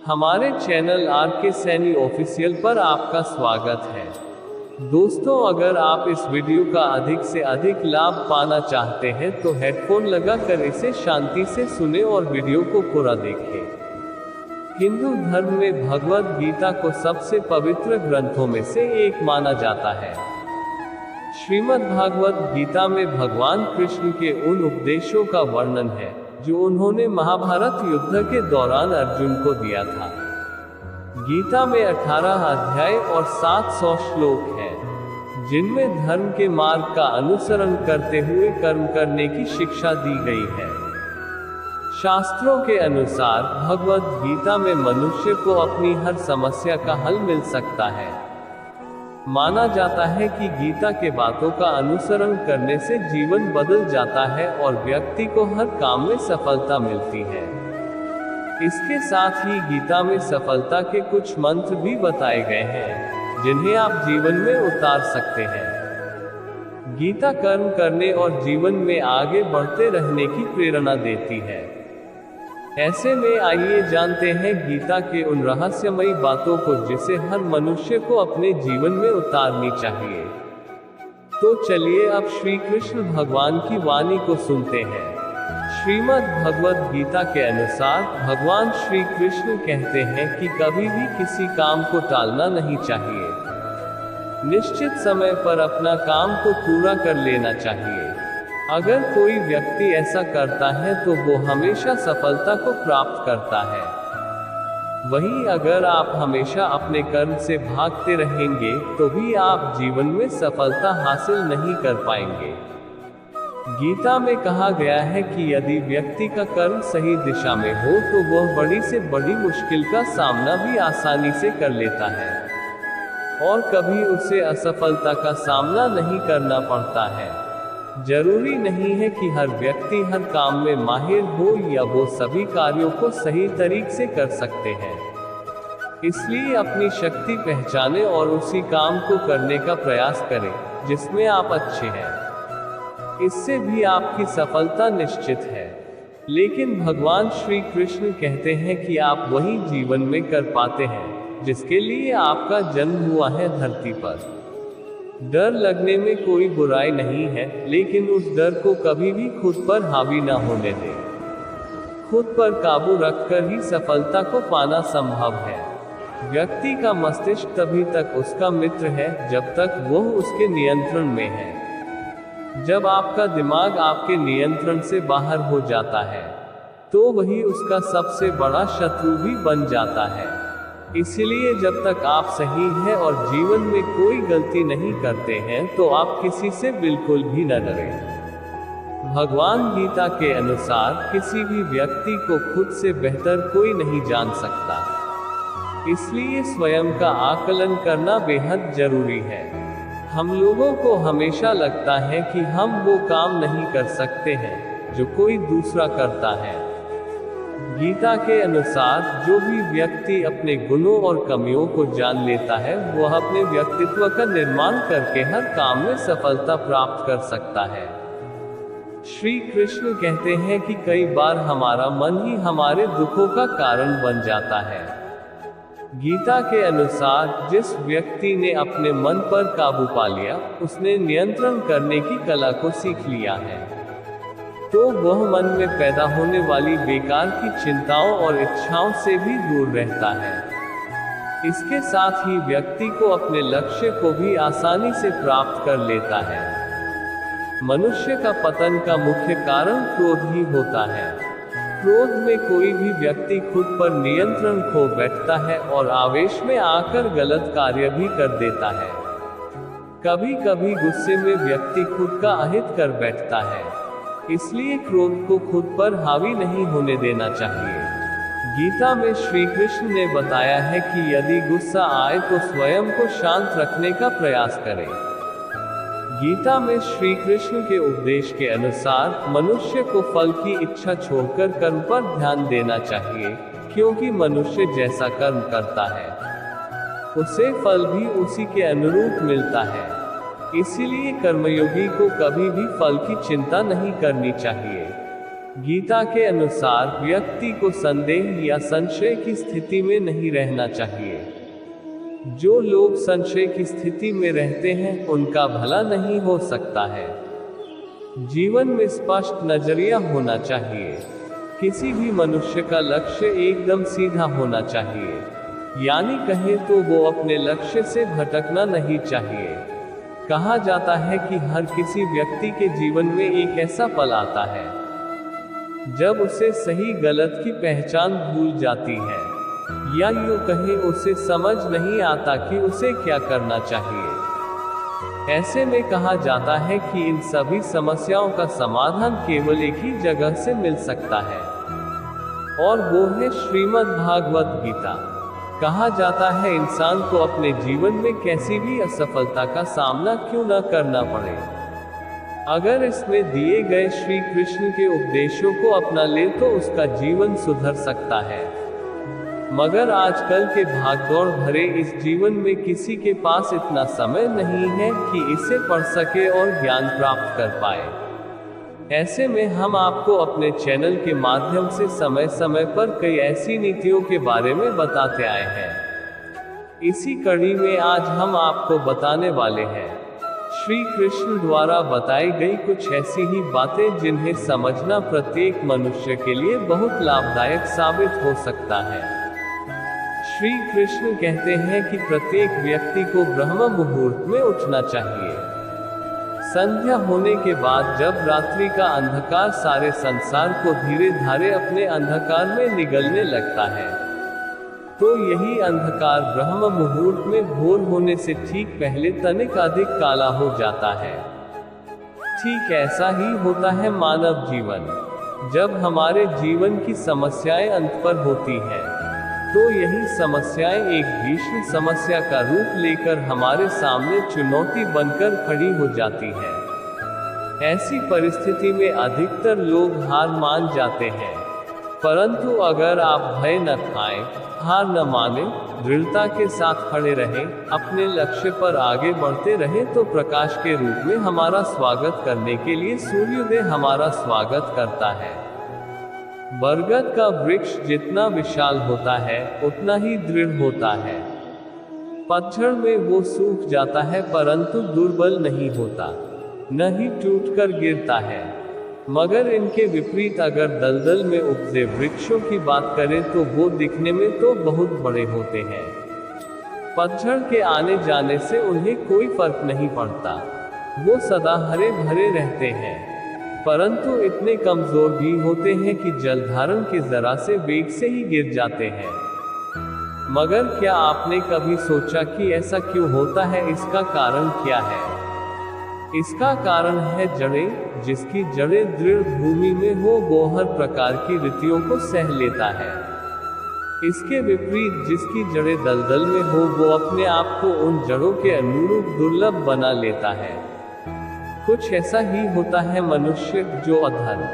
हमारे channel are के Saini official पर आपका स्वागत है। दोस्तों, अगर आप इस वीडियो का अधिक से अधिक लाभ पाना चाहते हैं तो हेडफोन लगाकर इसे शांति से सुने और वीडियो को पूरा देखें। हिंदू धर्म में भगवद गीता को सबसे पवित्र ग्रंथों में से एक माना जाता है। श्रीमद् भागवत गीता में भगवान कृष्ण के उन उपदेशों का वर्णन है जो उन्होंने महाभारत युद्ध के दौरान अर्जुन को दिया था। गीता में 18 अध्याय और 700 श्लोक हैं, जिनमें धर्म के मार्ग का अनुसरण करते हुए कर्म करने की शिक्षा दी गई है। शास्त्रों के अनुसार भगवद गीता में मनुष्य को अपनी हर समस्या का हल मिल सकता है। माना जाता है कि गीता के बातों का अनुसरण करने से जीवन बदल जाता है और व्यक्ति को हर काम में सफलता मिलती है। इसके साथ ही गीता में सफलता के कुछ मंत्र भी बताए गए हैं, जिन्हें आप जीवन में उतार सकते हैं। गीता कर्म करने और जीवन में आगे बढ़ते रहने की प्रेरणा देती है। ऐसे में आइए जानते हैं गीता के उन रहस्यमयी बातों को जिसे हर मनुष्य को अपने जीवन में उतारनी चाहिए। तो चलिए अब श्री कृष्ण भगवान की वाणी को सुनते हैं। श्रीमद् भगवद गीता के अनुसार भगवान श्री कृष्ण कहते हैं कि कभी भी किसी काम को टालना नहीं चाहिए। निश्चित समय पर अपना काम को पूरा कर लेना चाहिए। अगर कोई व्यक्ति ऐसा करता है तो वो हमेशा सफलता को प्राप्त करता है। वहीं अगर आप हमेशा अपने कर्म से भागते रहेंगे तो भी आप जीवन में सफलता हासिल नहीं कर पाएंगे। गीता में कहा गया है कि यदि व्यक्ति का कर्म सही दिशा में हो तो वह बड़ी से बड़ी मुश्किल का सामना भी आसानी से कर लेता है और कभी उसे असफलता का सामना नहीं करना पड़ता है। जरूरी नहीं है कि हर व्यक्ति हर काम में माहिर हो या वो सभी कार्यों को सही तरीके से कर सकते हैं। इसलिए अपनी शक्ति पहचाने और उसी काम को करने का प्रयास करें जिसमें आप अच्छे हैं। इससे भी आपकी सफलता निश्चित है। लेकिन भगवान श्री कृष्ण कहते हैं कि आप वही जीवन में कर पाते हैं जिसके लिए आपका जन्म हुआ है धरती पर। डर लगने में कोई बुराई नहीं है, लेकिन उस डर को कभी भी खुद पर हावी न होने दें। खुद पर काबू रखकर ही सफलता को पाना संभव है। व्यक्ति का मस्तिष्क तभी तक उसका मित्र है जब तक वह उसके नियंत्रण में है। जब आपका दिमाग आपके नियंत्रण से बाहर हो जाता है तो वही उसका सबसे बड़ा शत्रु भी बन जाता है। इसलिए जब तक आप सही हैं और जीवन में कोई गलती नहीं करते हैं तो आप किसी से बिल्कुल भी न डरें। भगवान गीता के अनुसार किसी भी व्यक्ति को खुद से बेहतर कोई नहीं जान सकता। इसलिए स्वयं का आकलन करना बेहद जरूरी है। हम लोगों को हमेशा लगता है कि हम वो काम नहीं कर सकते हैं जो कोई दूसरा करता है। गीता के अनुसार जो भी व्यक्ति अपने गुणों और कमियों को जान लेता है वह अपने व्यक्तित्व का निर्माण करके हर काम में सफलता प्राप्त कर सकता है। श्री कृष्ण कहते हैं कि कई बार हमारा मन ही हमारे दुखों का कारण बन जाता है। गीता के अनुसार जिस व्यक्ति ने अपने मन पर काबू पा लिया उसने नियंत्रण करने की कला को सीख लिया है। तो वह मन में पैदा होने वाली बेकार की चिंताओं और इच्छाओं से भी दूर रहता है। इसके साथ ही व्यक्ति को अपने लक्ष्य को भी आसानी से प्राप्त कर लेता है। मनुष्य का पतन का मुख्य कारण क्रोध ही होता है। क्रोध में कोई भी व्यक्ति खुद पर नियंत्रण खो बैठता है और आवेश में आकर गलत कार्य भी कर देता है। कभी कभी गुस्से में व्यक्ति खुद का अहित कर बैठता है। इसलिए क्रोध को खुद पर हावी नहीं होने देना चाहिए। गीता में श्री कृष्ण ने बताया है कि यदि गुस्सा आए तो स्वयं को शांत रखने का प्रयास करें। गीता में श्री कृष्ण के उपदेश के अनुसार मनुष्य को फल की इच्छा छोड़कर कर्म पर ध्यान देना चाहिए, क्योंकि मनुष्य जैसा कर्म करता है उसे फल भी उसी के अनुरूप मिलता है। इसीलिए कर्मयोगी को कभी भी फल की चिंता नहीं करनी चाहिए। गीता के अनुसार व्यक्ति को संदेह या संशय की स्थिति में नहीं रहना चाहिए। जो लोग संशय की स्थिति में रहते हैं उनका भला नहीं हो सकता है। जीवन में स्पष्ट नजरिया होना चाहिए। किसी भी मनुष्य का लक्ष्य एकदम सीधा होना चाहिए, यानी कहें तो वो अपने लक्ष्य से भटकना नहीं चाहिए। कहा जाता है कि हर किसी व्यक्ति के जीवन में एक ऐसा पल आता है जब उसे सही गलत की पहचान भूल जाती है, या यूं कहें उसे समझ नहीं आता कि उसे क्या करना चाहिए। ऐसे में कहा जाता है कि इन सभी समस्याओं का समाधान केवल एक ही जगह से मिल सकता है, और वो है श्रीमद् भागवत गीता। कहा जाता है इंसान को अपने जीवन में कैसी भी असफलता का सामना क्यों न करना पड़े, अगर इसमें दिए गए श्री कृष्ण के उपदेशों को अपना ले तो उसका जीवन सुधर सकता है। मगर आजकल के भागदौड़ भरे इस जीवन में किसी के पास इतना समय नहीं है कि इसे पढ़ सके और ज्ञान प्राप्त कर पाए। ऐसे में हम आपको अपने चैनल के माध्यम से समय समय पर कई ऐसी नीतियों के बारे में बताते आए हैं। इसी कड़ी में आज हम आपको बताने वाले हैं श्री कृष्ण द्वारा बताई गई कुछ ऐसी ही बातें जिन्हें समझना प्रत्येक मनुष्य के लिए बहुत लाभदायक साबित हो सकता है। श्री कृष्ण कहते हैं कि प्रत्येक व्यक्ति को ब्रह्म मुहूर्त में उठना चाहिए। संध्या होने के बाद जब रात्रि का अंधकार सारे संसार को धीरे धीरे अपने अंधकार में निगलने लगता है, तो यही अंधकार ब्रह्म मुहूर्त में भोर होने से ठीक पहले तनिक अधिक काला हो जाता है। ठीक ऐसा ही होता है मानव जीवन। जब हमारे जीवन की समस्याएं अंत पर होती हैं, तो यही समस्याएं एक भीषण समस्या का रूप लेकर हमारे सामने चुनौती बनकर खड़ी हो जाती है। ऐसी परिस्थिति में अधिकतर लोग हार मान जाते हैं, परंतु अगर आप भय न खाएं, हार न माने, दृढ़ता के साथ खड़े रहें, अपने लक्ष्य पर आगे बढ़ते रहें, तो प्रकाश के रूप में हमारा स्वागत करने के लिए सूर्योदय हमारा स्वागत करता है। बरगद का वृक्ष जितना विशाल होता है उतना ही दृढ़ होता है। पतझड़ में वो सूख जाता है परंतु दुर्बल नहीं होता, न ही टूटकर गिरता है। मगर इनके विपरीत अगर दलदल में उपजे वृक्षों की बात करें तो वो दिखने में तो बहुत बड़े होते हैं। पतझड़ के आने जाने से उन्हें कोई फर्क नहीं पड़ता, वो सदा हरे भरे रहते हैं, परंतु इतने कमजोर भी होते हैं कि जलधारण के जरा से वेग से ही गिर जाते हैं। मगर क्या आपने कभी सोचा कि ऐसा क्यों होता है? इसका कारण क्या है? इसका कारण है जड़ें। जिसकी जड़ें दृढ़ भूमि में हो वो हर प्रकार की रीतियों को सह लेता है। इसके विपरीत जिसकी जड़ें दलदल में हो वो अपने आप को उन जड़ों के अनुरूप दुर्लभ बना लेता है। कुछ ऐसा ही होता है मनुष्य जो अधर्म,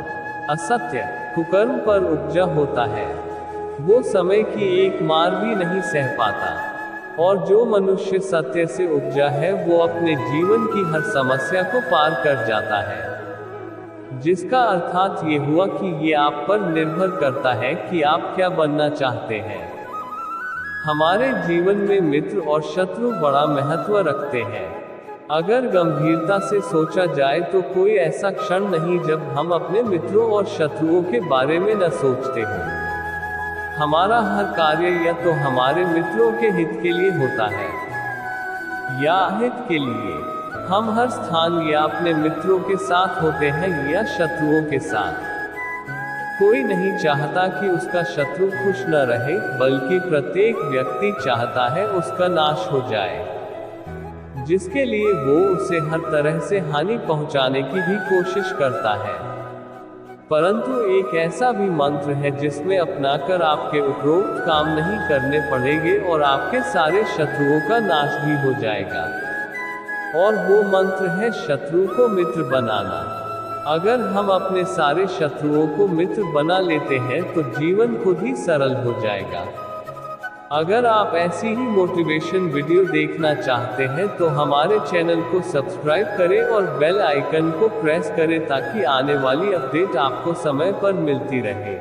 असत्य, कुकर्म पर उपजा होता है, वो समय की एक मार भी नहीं सह पाता, और जो मनुष्य सत्य से उपजा है वो अपने जीवन की हर समस्या को पार कर जाता है। जिसका अर्थात ये हुआ कि ये आप पर निर्भर करता है कि आप क्या बनना चाहते हैं। हमारे जीवन में मित्र और शत्रु बड़ा महत्व रखते हैं। अगर गंभीरता से सोचा जाए तो कोई ऐसा क्षण नहीं जब हम अपने मित्रों और शत्रुओं के बारे में न सोचते हो। हमारा हर कार्य या तो हमारे मित्रों के हित के लिए होता है या अहित के लिए। हम हर स्थान या अपने मित्रों के साथ होते हैं या शत्रुओं के साथ। कोई नहीं चाहता कि उसका शत्रु खुश न रहे, बल्कि प्रत्येक व्यक्ति चाहता है उसका नाश हो जाए, जिसके लिए वो उसे हर तरह से हानि पहुंचाने की भी कोशिश करता है। परंतु एक ऐसा भी मंत्र है जिसमें अपनाकर आपके उपरोक्त काम नहीं करने पड़ेंगे और आपके सारे शत्रुओं का नाश भी हो जाएगा, और वो मंत्र है शत्रु को मित्र बनाना। अगर हम अपने सारे शत्रुओं को मित्र बना लेते हैं तो जीवन खुद ही सरल हो जाएगा। अगर आप ऐसी ही मोटिवेशन वीडियो देखना चाहते हैं तो हमारे चैनल को सब्सक्राइब करें और बेल आइकन को प्रेस करें ताकि आने वाली अपडेट आपको समय पर मिलती रहे।